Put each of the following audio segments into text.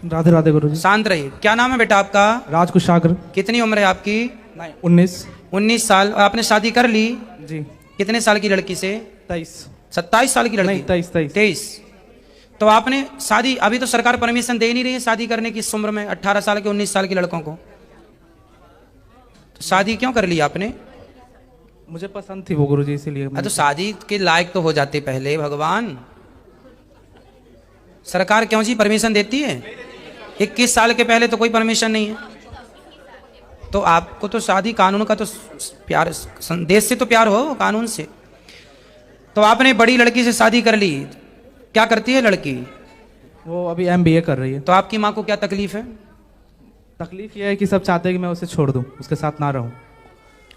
राधे राधे गुरुजी। शांत रहिए। क्या नाम है बेटा आपका? राजकुशाग्र। कितनी उम्र है आपकी? 19। 19 साल। और आपने शादी कर ली? जी। कितने साल की लड़की से? 23। 27 साल की लड़की? नहीं, 23। 23। तो आपने शादी, अभी तो सरकार परमिशन दे नहीं रही है शादी करने की इस उम्र में, 18 साल के 19 साल के लड़कों को। तो शादी क्यों कर ली आपने? मुझे पसंद थी वो गुरुजी, इसीलिए। तो शादी के लायक तो हो जाते पहले भगवान। सरकार क्यों जी परमिशन देती है? 21 साल के पहले तो कोई परमिशन नहीं है। तो आपको तो शादी कानून का तो प्यार, देश से तो प्यार हो, कानून से। तो आपने बड़ी लड़की से शादी कर ली। क्या करती है लड़की? वो अभी MBA कर रही है। तो आपकी माँ को क्या तकलीफ है? तकलीफ ये है कि सब चाहते हैं कि मैं उसे छोड़ दूं, उसके साथ ना रहूं।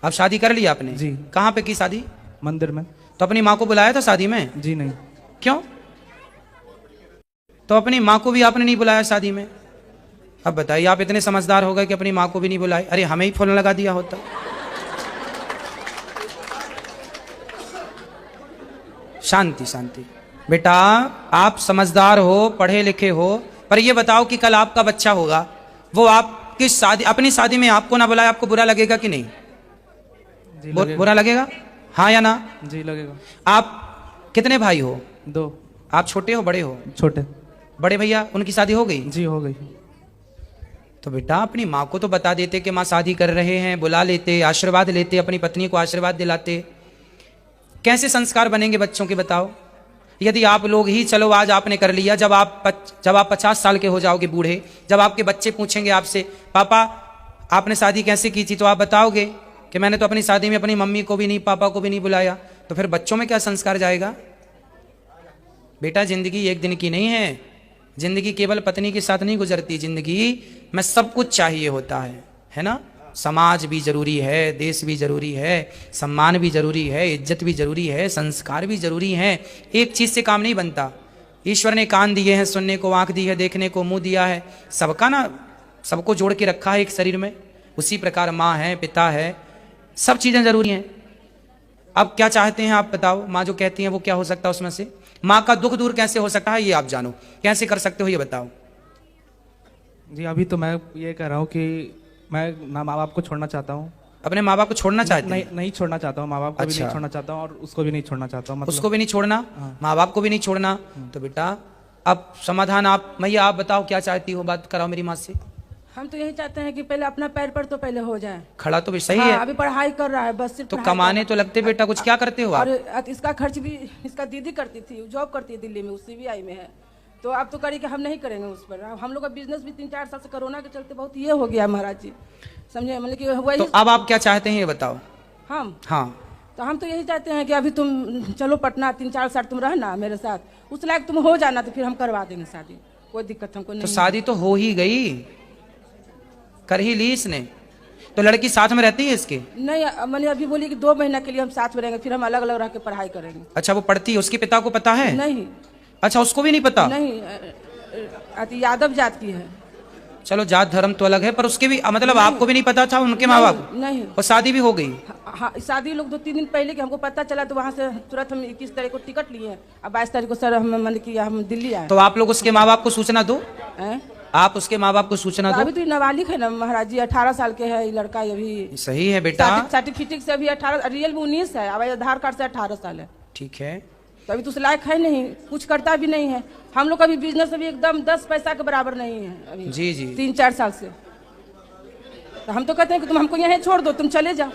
अब शादी कर ली आपने? जी। कहाँ पे की शादी? मंदिर में। तो अपनी माँ को बुलाया था शादी में? जी नहीं। क्यों? तो अपनी माँ को भी आपने नहीं बुलाया शादी में? अब बताइए, आप इतने समझदार हो गए कि अपनी माँ को भी नहीं बुलाए। अरे हमें ही फोन लगा दिया होता। शांति शांति। बेटा आप समझदार हो, पढ़े लिखे हो, पर ये बताओ कि कल आपका बच्चा होगा, वो आपकी शादी, अपनी शादी में आपको ना बुलाए, आपको बुरा लगेगा कि नहीं? जी बुरा लगेगा? हाँ या ना? जी लगेगा। आप कितने भाई हो? 2। आप छोटे हो बड़े हो? छोटे। बड़े भैया, उनकी शादी हो गई? जी हो गई। तो बेटा अपनी माँ को तो बता देते कि माँ शादी कर रहे हैं, बुला लेते, आशीर्वाद लेते, अपनी पत्नी को आशीर्वाद दिलाते। कैसे संस्कार बनेंगे बच्चों के बताओ? यदि आप लोग ही, चलो आज आपने कर लिया, जब आप 50 साल के हो जाओगे बूढ़े, जब आपके बच्चे पूछेंगे आपसे पापा आपने शादी कैसे की थी, तो आप बताओगे कि मैंने तो अपनी शादी में अपनी मम्मी को भी नहीं, पापा को भी नहीं बुलाया। तो फिर बच्चों में क्या संस्कार जाएगा? बेटा जिंदगी एक दिन की नहीं है। जिंदगी केवल पत्नी के साथ नहीं गुजरती, जिंदगी में सब कुछ चाहिए होता है ना? समाज भी जरूरी है, देश भी जरूरी है, सम्मान भी जरूरी है, इज्जत भी जरूरी है, संस्कार भी जरूरी है। एक चीज से काम नहीं बनता। ईश्वर ने कान दिए हैं, सुनने को आंख दी है, देखने को मुंह दिया है, सबका ना, सबको जोड़ के रखा है एक शरीर में। उसी प्रकार माँ है, पिता है, सब चीजें जरूरी हैं। अब क्या चाहते हैं आप बताओ? माँ जो कहती है वो क्या हो सकता है उसमें से? माँ का दुख दूर कैसे हो सकता है ये आप जानो, कैसे कर सकते हो ये बताओ। जी अभी तो मैं ये कह रहा हूँ कि मैं ना माँ बाप को छोड़ना चाहता हूँ। अपने माँ बाप को छोड़ना चाहते हैं? नहीं छोड़ना चाहता हूँ, माँ बाप को भी अच्छा। नहीं छोड़ना चाहता हूँ और उसको भी नहीं छोड़ना चाहता हूँ। उसको भी नहीं छोड़ना, माँ बाप को भी नहीं छोड़ना। तो बेटा अब समाधान आप, मैया आप बताओ क्या चाहती हो, बात कराओ मेरी माँ से। हम तो यही चाहते हैं कि पहले अपना पैर पर तो पहले हो जाए। खड़ा तो भी सही हाँ, है। अभी पढ़ाई कर रहा है, बस सिर्फ तो पढ़ाई कमाने कर तो लगते बेटा, कुछ क्या करते हो और आप? इसका खर्च भी इसका दीदी करती थी, जॉब करती है दिल्ली में, उस CBI में है। तो अब तो करी कि हम नहीं करेंगे उस पर। हम लोग का बिजनेस भी 3-4 साल से कोरोना के चलते बहुत ये हो गया महाराज जी, समझे? मतलब कि वही। तो अब आप क्या चाहते हैं ये बताओ। हम हाँ तो हम तो यही चाहते हैं कि अभी तुम चलो पटना, 3-4 साल तुम रहना मेरे साथ, उस लायक तुम हो जाना तो फिर हम करवा देंगे शादी, कोई दिक्कत हमको नहीं। तो शादी तो हो ही गई, कर ही ली इसने। तो लड़की साथ में रहती है इसके? नहीं, मैंने अभी बोली कि 2 महीना के लिए हम साथ में रहेंगे, फिर हम अलग अलग रह के पढ़ाई करेंगे। अच्छा वो पढ़ती है, उसके पिता को पता है? नहीं। अच्छा उसको भी नहीं पता? नहीं, यादव जात की है। चलो जात धर्म तो अलग है, पर उसके भी मतलब आपको भी नहीं पता था उनके माँ बाप? नहीं। और शादी भी हो गई? हाँ, शादी लोग 2-3 दिन पहले कि हमको पता चला, तो वहाँ से तुरंत हम 21 तारीख को टिकट लिए और 22 तारीख को सर हम मन किया हम दिल्ली आए। तो आप लोग उसके माँ बाप को सूचना दो। आप उसके माँ बाप को सूचना दो। अभी तो नाबालिग है ना महाराज जी, 18 साल के है ये लड़का। अभी सही है बेटा। सर्टिफिकेट से अभी 18, रियल में 19 है, अब आधार कार्ड से 18 साल है। ठीक है। तो अभी तो उस लायक है नहीं, कुछ करता भी नहीं है। हम लोग का भी बिजनेस अभी एकदम 10 पैसा के बराबर नहीं है अभी। जी जी। 3-4 साल से। तो हम तो कहते हैं कि तुम हमको यहाँ छोड़ दो, तुम चले जाओ।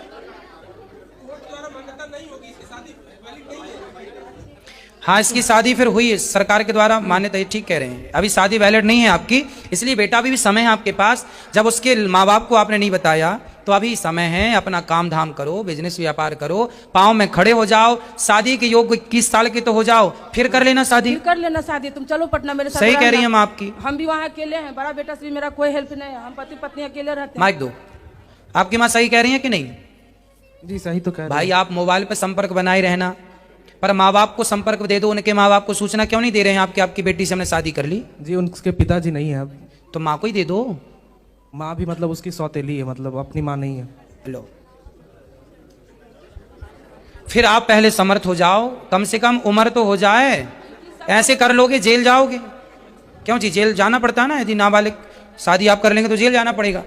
हाँ इसकी शादी फिर हुई सरकार के द्वारा मान्यता, ठीक कह रहे हैं। अभी शादी वैलिड नहीं है आपकी, इसलिए बेटा अभी भी समय है आपके पास। जब उसके माँ बाप को आपने नहीं बताया तो अभी समय है, अपना काम धाम करो, बिजनेस व्यापार करो, पाँव में खड़े हो जाओ, शादी के योग 21 साल के तो हो जाओ, फिर कर लेना शादी। फिर कर लेना शादी, तुम चलो पटना मेरे साथ। सही कह रही है माँ आपकी। हम भी वहाँ अकेले हैं, बड़ा बेटा से भी मेरा कोई हेल्प नहीं है, हम पति पत्नी अकेले रहते हैं। माइक दो। आपकी माँ सही कह रही है कि नहीं? जी सही तो कह रहे भाई आप मोबाइल पे संपर्क बनाए रहना, पर माँ बाप को संपर्क दे दो। उनके माँ बाप को सूचना क्यों नहीं दे रहे हैं आपकी आपकी बेटी से हमने शादी कर ली? जी उनके पिताजी नहीं है अब। तो माँ को ही दे दो। माँ भी मतलब उसकी सौतेली है, मतलब अपनी माँ नहीं है। लो फिर आप पहले समर्थ हो जाओ, कम से कम उम्र तो हो जाए। ऐसे कर लोगे जेल जाओगे। क्यों जी, जेल जाना पड़ता है ना, यदि नाबालिग शादी आप कर लेंगे तो जेल जाना पड़ेगा।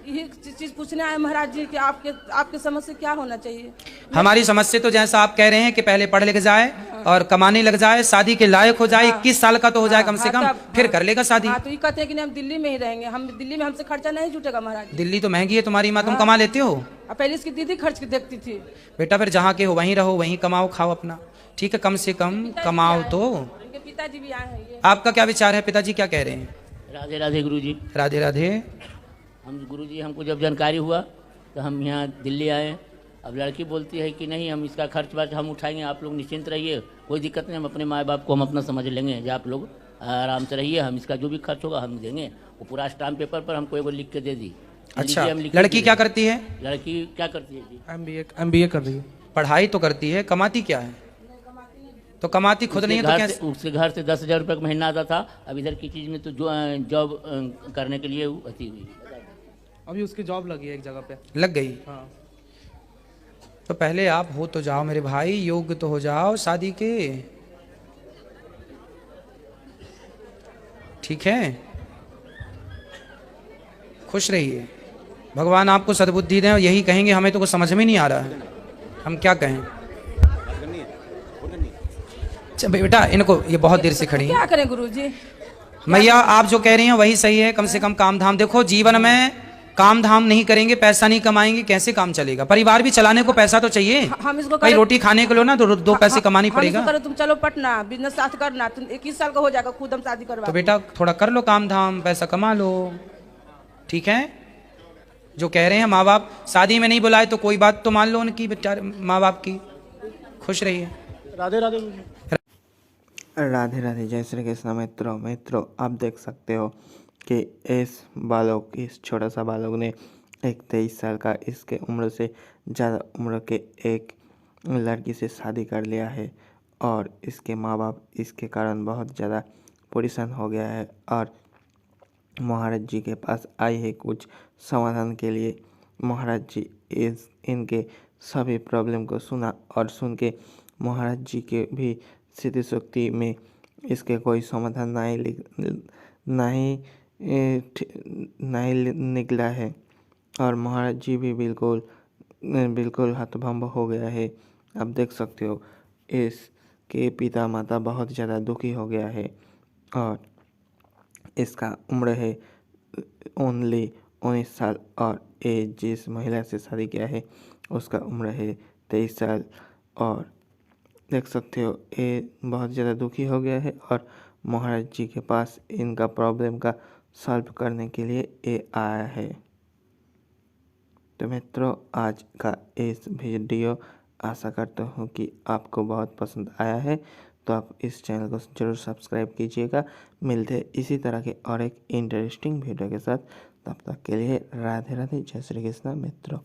यही चीज पूछने आए महाराज जी कि आपके समझ से क्या होना चाहिए। हमारी समझ से तो जैसा आप कह रहे हैं कि पहले पढ़ लिख जाए और कमाने लग जाए, शादी के लायक हो जाए, 21 साल का तो हो जाए कम से कम, फिर कर लेगा शादी। हाँ, तो ये कहते हैं कि नहीं हम दिल्ली में ही रहेंगे, हम दिल्ली में हमसे खर्चा नहीं जुटेगा महाराज जी। दिल्ली तो महंगी है तुम्हारी माँ, तुम कमा लेते हो। अब पहले इसकी दीदी खर्च के देखती थी। बेटा फिर जहाँ के हो वहीं रहो, वहीं कमाओ खाओ अपना, ठीक है, कम से कम कमाओ तो। इनके पिताजी भी आए हैं ये। आपका क्या विचार है, पिताजी क्या कह रहे हैं? राधे राधे गुरुजी। राधे राधे। हम गुरुजी, हमको जब जानकारी हुआ तो हम यहाँ दिल्ली आए। अब लड़की बोलती है कि नहीं हम इसका खर्च वर्च हम उठाएंगे, आप लोग निश्चिंत रहिए, कोई दिक्कत नहीं, हम अपने माँ बाप को हम अपना समझ लेंगे, जो आप लोग आराम से रहिए, हम इसका जो भी खर्च होगा हम देंगे। वो पूरा स्टाम्प पेपर पर हमको एगो लिख के दे दी। अच्छा, लड़की क्या करती है? लड़की क्या करती है जी? MBA कर रही है। पढ़ाई तो करती है, कमाती क्या है? तो कमाती खुद नहीं है तो कैसे? उसके घर से 10,000 रुपये का महीना आता था। अब इधर की चीज़ में तो जो जॉब करने के लिए अति हुई, अभी उसकी जॉब लगी है एक जगह पे। लग गई? हाँ। तो पहले आप हो तो जाओ मेरे भाई, योग्य तो हो जाओ शादी के, ठीक है, खुश रहिए, भगवान आपको सद्बुद्धि दें। यही कहेंगे, हमें तो कुछ समझ में नहीं आ रहा है, हम क्या कहें। अच्छा बेटा, इनको ये बहुत देर से खड़ी है। क्या करें गुरुजी? मैया आप जो कह रही हैं वही सही है, कम से कम काम धाम देखो, जीवन में काम धाम नहीं करेंगे, पैसा नहीं कमाएंगे, कैसे काम चलेगा? परिवार भी चलाने को पैसा तो चाहिए। हम इसको भाई रोटी खाने के लिए ना तो दो पैसे कमानी पड़ेगा। तुम चलो पटना बिजनेस साथ करना, तुम 21 साल का हो जाएगा, खुद हम शादी करवा। तो बेटा थोड़ा कर लो काम धाम, पैसा कमा लो, ठीक है। जो कह रहे हैं माँ बाप, शादी में नहीं बुलाए तो कोई बात तो मान लो उनकी, बेचारे माँ बाप की, खुश रहिए। राधे राधे। राधे राधे। जय श्री कृष्ण। मित्रों आप देख सकते हो कि इस छोटा सा बालक ने एक 23 साल का, इसके उम्र से ज़्यादा उम्र के एक लड़की से शादी कर लिया है और इसके माँ बाप इसके कारण बहुत ज़्यादा परेशान हो गया है और महाराज जी के पास आई है कुछ समाधान के लिए। महाराज जी इनके सभी प्रॉब्लम को सुना और सुन के महाराज जी के भी सिद्धि शक्ति में इसके कोई समाधान नहीं निकला है और महाराज जी भी बिल्कुल हतभम्ब हो गया है। आप देख सकते हो इसके पिता माता बहुत ज़्यादा दुखी हो गया है और इसका उम्र है ओनली 19 साल और ये जिस महिला से शादी किया है उसका उम्र है 23 साल। और देख सकते हो ये बहुत ज़्यादा दुखी हो गया है और महाराज जी के पास इनका प्रॉब्लम का सॉल्व करने के लिए ये आया है। तो मित्रों आज का इस वीडियो आशा करता हूँ कि आपको बहुत पसंद आया है, तो आप इस चैनल को जरूर सब्सक्राइब कीजिएगा। मिलते हैं इसी तरह के और एक इंटरेस्टिंग वीडियो के साथ, तब तक के लिए राधे राधे। जय श्री कृष्ण मित्रों।